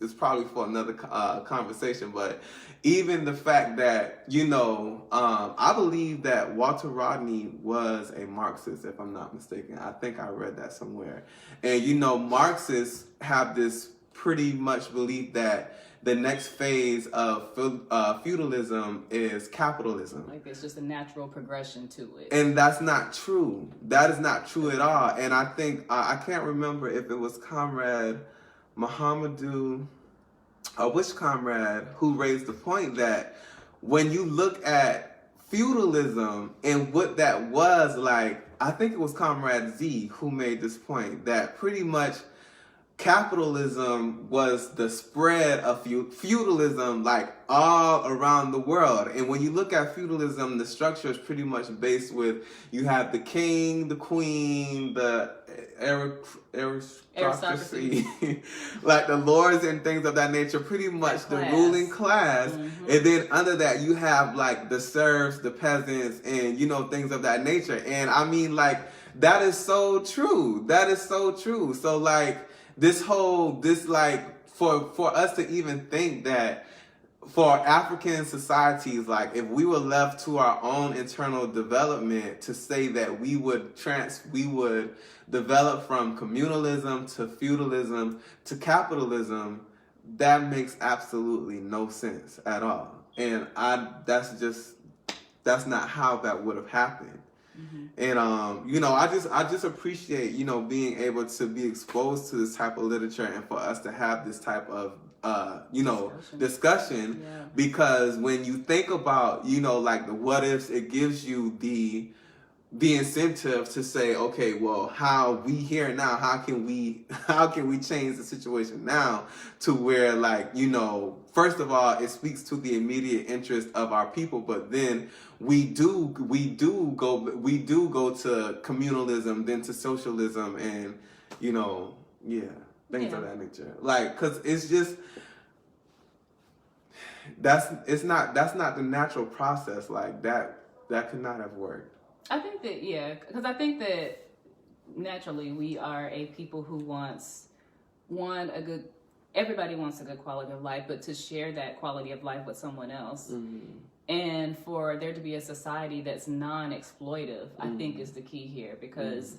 is probably for another conversation, but even the fact that, I believe that Walter Rodney was a Marxist, if I'm not mistaken. I think I read that somewhere. And, Marxists have this pretty much belief that the next phase of feudalism is capitalism. Like there's just a natural progression to it. And that's not true. That is not true at all. And I think, I can't remember if it was Comrade Muhammadu, which comrade, who raised the point that when you look at feudalism and what that was like, I think it was Comrade Z who made this point, that pretty much capitalism was the spread of feudalism, like all around the world. And when you look at feudalism, the structure is pretty much based with, you have the king, the queen, the aristocracy, like the lords and things of that nature, pretty much the ruling class. And then under that, you have like the serfs, the peasants, and things of that nature. And I mean, like, that is so true. That is so true. So like, for us to even think that for African societies, like if we were left to our own internal development, to say that we would develop from communalism to feudalism to capitalism, that makes absolutely no sense at all. And that's not how that would have happened. And I just appreciate being able to be exposed to this type of literature and for us to have this type of discussion. Because when you think about like the what ifs, it gives you the incentive to say, okay, well, how we here now, how can we change the situation now to where, like, you know, first of all, it speaks to the immediate interest of our people, but then we do go to communalism, then to socialism, and, you know, things of that nature. Like, cause it's just that's not the natural process. Like that could not have worked. I think that, because I think that naturally we are a people who everybody wants a good quality of life, but to share that quality of life with someone else. Mm-hmm. And for there to be a society that's non-exploitive, I think is the key here, because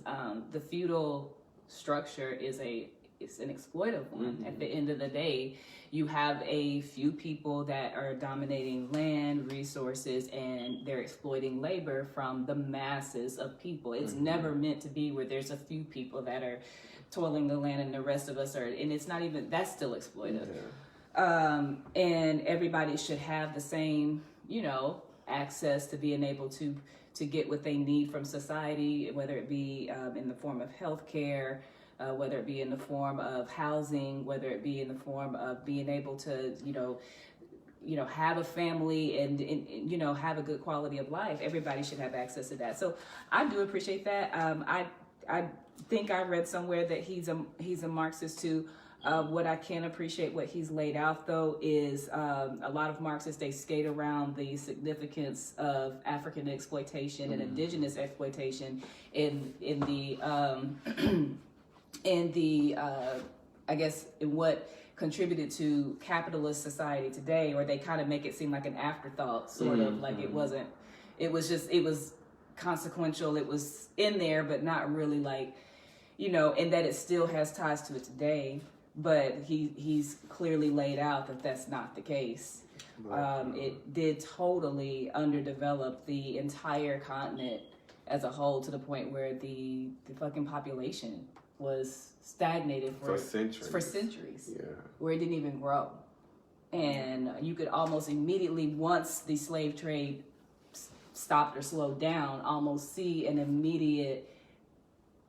the feudal structure is an exploitive one. At the end of the day, you have a few people that are dominating land, resources, and they're exploiting labor from the masses of people. It's never meant to be where there's a few people that are toiling the land and the rest of us are, and it's not even, that's still exploitive. And everybody should have the same, you know, access to being able to get what they need from society, whether it be in the form of healthcare, whether it be in the form of housing, whether it be in the form of being able to, you know, have a family and you know, have a good quality of life. Everybody should have access to that. So I do appreciate that. I think I read somewhere that he's a Marxist too. What I can appreciate what he's laid out though is a lot of Marxists, they skate around the significance of African exploitation and indigenous exploitation in I guess in what contributed to capitalist society today, or they kind of make it seem like an afterthought, sort of like it was consequential, it was in there, but not really, like, you know, and that it still has ties to it today. But he's clearly laid out that that's not the case. It did totally underdevelop the entire continent as a whole, to the point where the fucking population was stagnated for centuries, where it didn't even grow. And you could almost immediately, once the slave trade stopped or slowed down, almost see an immediate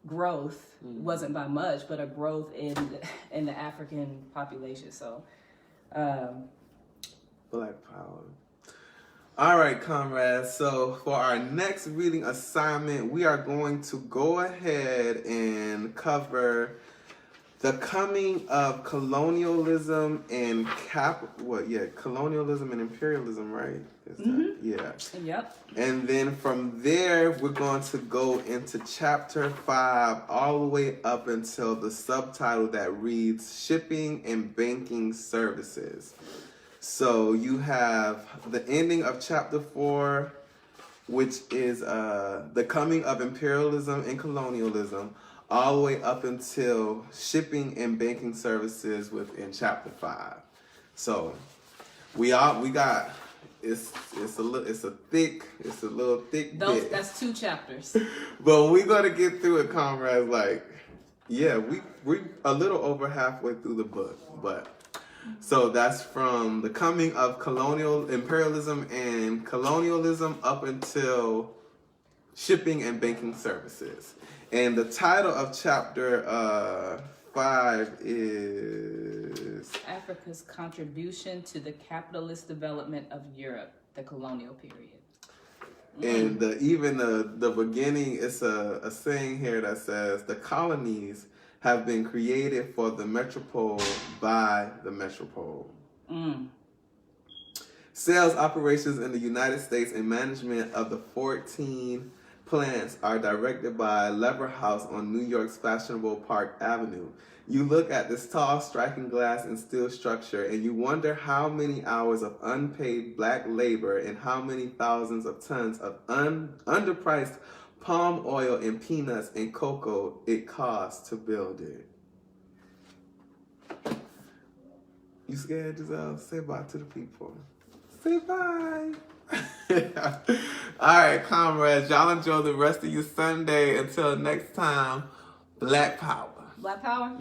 growth. Wasn't by much, but a growth in the African population. So Black power. All right, comrades. So for our next reading assignment, we are going to go ahead and cover the coming of colonialism and colonialism and imperialism, right? Yep. And then from there, we're going to go into chapter 5 all the way up until the subtitle that reads Shipping and Banking Services. So you have the ending of chapter 4, which is the coming of imperialism and colonialism, all the way up until shipping and banking services within chapter 5. So we got it's a little thick bit. That's 2 chapters. But we're gonna get through it, comrades. Like, we a little over halfway through the book, but. So that's from the coming of imperialism and colonialism up until shipping and banking services. And the title of chapter 5 is Africa's Contribution to the Capitalist Development of Europe, the Colonial Period. And the beginning, it's a saying here that says the colonies have been created for the metropole by the metropole. Sales operations in the United States and management of the 14 plants are directed by Lever House on New York's fashionable Park Avenue. You look at this tall, striking glass and steel structure, and you wonder how many hours of unpaid black labor and how many thousands of tons of underpriced palm oil and peanuts and cocoa it costs to build it. You scared, Giselle? Say bye to the people. Say bye. All right, comrades. Y'all enjoy the rest of your Sunday. Until next time, Black Power. Black Power.